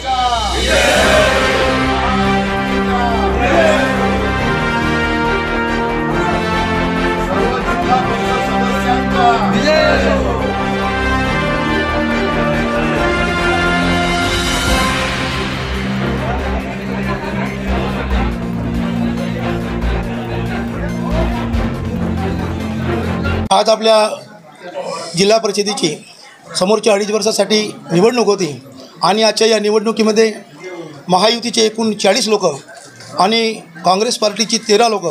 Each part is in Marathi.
आज आपल्या जिल्हा परिषदेची समोरच्या 2.5 वर्षासाठी निवडणूक होती आणि आजच्या या निवडणुकीमध्ये महायुतीचे एकूण 40 लोक आणि काँग्रेस पार्टीची 13 लोक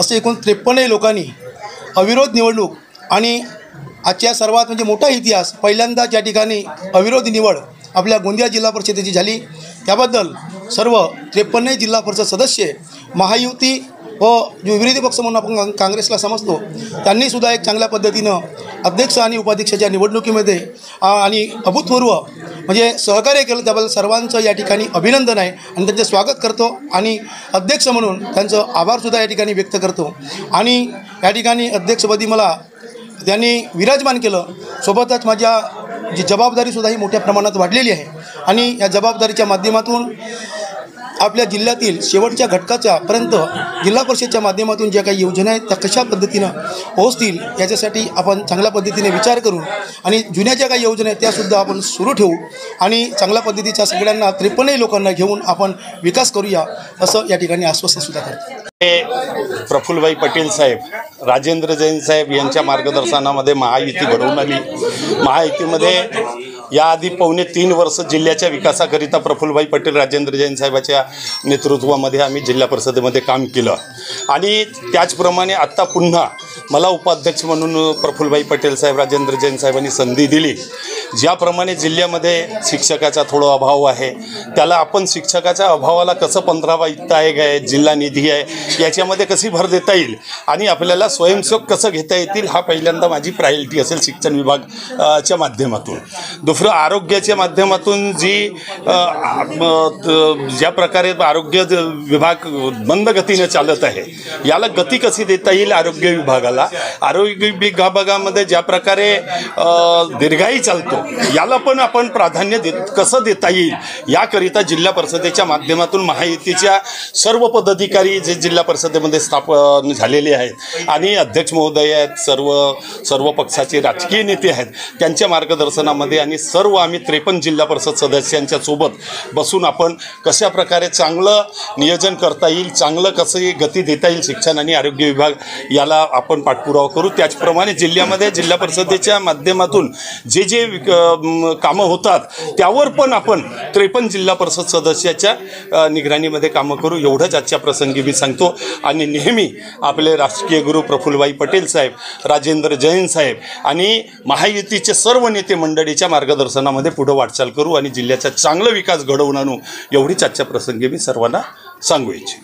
असे एकूण 53 लोकांनी अविरोध निवडणूक आणि आजच्या सर्वात म्हणजे मोठा इतिहास पहिल्यांदाच या ठिकाणी अविरोध निवड आपल्या गोंदिया जिल्हा परिषदेची झाली। त्याबद्दल सर्व 53 जिल्हा परिषद सदस्य महायुती व जो विरोधी पक्ष म्हणून आपण काँग्रेसला समजतो त्यांनीसुद्धा एक चांगल्या पद्धतीनं अध्यक्ष आणि उपाध्यक्षाच्या निवडणुकीमध्ये आणि अभूतपूर्व म्हणजे सहकार्य केलं। त्याबद्दल सर्वांचं या ठिकाणी अभिनंदन आहे आणि त्यांचं स्वागत करतो आणि अध्यक्ष म्हणून त्यांचं आभारसुद्धा या ठिकाणी व्यक्त करतो। आणि या ठिकाणी अध्यक्षपदी मला त्यांनी विराजमान केलं, सोबतच माझ्या जी जबाबदारीसुद्धा ही मोठ्या प्रमाणात वाढलेली आहे आणि या जबाबदारीच्या माध्यमातून आपल्या जिल्ह्यातील शेवटच्या घटकाच्या पर्यंत जिल्हा परिषदेच्या माध्यमातून ज्या काही योजना आहेत त्या कशा पद्धतीनं पोहोचतील याच्यासाठी आपण चांगल्या पद्धतीने विचार करू आणि जुन्या ज्या काही योजना आहेत त्यासुद्धा आपण सुरू ठेवू आणि चांगल्या पद्धतीच्या सगळ्यांना 53 लोकांना घेऊन आपण विकास करूया असं या ठिकाणी आश्वासनसुद्धा करतो। प्रफुल्लभाई पटेल साहेब, राजेंद्र जैन साहेब यांच्या मार्गदर्शनामध्ये महायुती घडवून आली। महायुतीमध्ये याआधी 3.25 वर्ष जिल्ह्याच्या विकासाकरिता प्रफुल्लभाई पटेल राजेंद्र जैन साहेबाच्या नेतृत्वामध्ये आम्ही जिल्हा परिषदेमध्ये काम केलं आणि त्याचप्रमाणे आत्ता पुन्हा मला उपाध्यक्ष म्हणून प्रफुल्लभाई पटेल साहेब राजेंद्र जैन साहेबांनी संधी दिली। ज्याप्रमाणे जिल्ह्यामध्ये शिक्षकाचा थोडा अभाव आहे, त्याला आपण शिक्षकाच्या अभावाला कसं 15 वित्त आयोग आहे, जिल्हा निधी आहे, याच्यामध्ये कशी भर देता येईल आणि आपल्याला स्वयंसेवक कसं घेता येतील हा पहिल्यांदा माझी प्रायोरिटी असेल शिक्षण विभागाच्या माध्यमातून। दुसरं आरोग्याच्या माध्यमातून जी ज्या प्रकारे आरोग्य विभाग मंद गतीने चालत आहे याला गती कशी देता येईल आरोग्य विभागाला, आरोग्य विभागामध्ये ज्या प्रकारे दीर्घाई चालतो याला पण आपण प्राधान्य कसं देता येईल याकरिता जिल्हा परिषदेच्या माध्यमातून महायुतीच्या सर्व पदाधिकारी जे जिल्हा परिषदेमध्ये स्थापन झालेले आहेत आणि अध्यक्ष महोदय आहेत, सर्व पक्षाचे राजकीय नेते आहेत, त्यांच्या मार्गदर्शनामध्ये आणि सर्व आम्ही 53 जिल्हा परिषद सदस्यांच्या सोबत बसून आपण कशा प्रकारे चांगलं नियोजन करता येईल, चांगलं कसं गती देता येईल शिक्षण आणि आरोग्य विभाग याला आपण पाठपुरावा करू। त्याचप्रमाणे जिल्ह्यामध्ये जिल्हा परिषदेच्या माध्यमातून जे कामं होतात त्यावर पण आपण 53 जिल्हा परिषद सदस्याच्या निगराणीमध्ये कामं करू एवढंच आजच्या प्रसंगी मी सांगतो। आणि नेहमी आपले राजकीय गुरु प्रफुल्लभाई पटेल साहेब, राजेंद्र जैन साहेब आणि महायुतीचे सर्व नेते मंडळीच्या मार्गदर्शनामध्ये पुढे वाटचाल करू आणि जिल्ह्याचा चांगला विकास घडवून आणू एवढीच आजच्या प्रसंगी मी सर्वांना सांगू इच्छितो।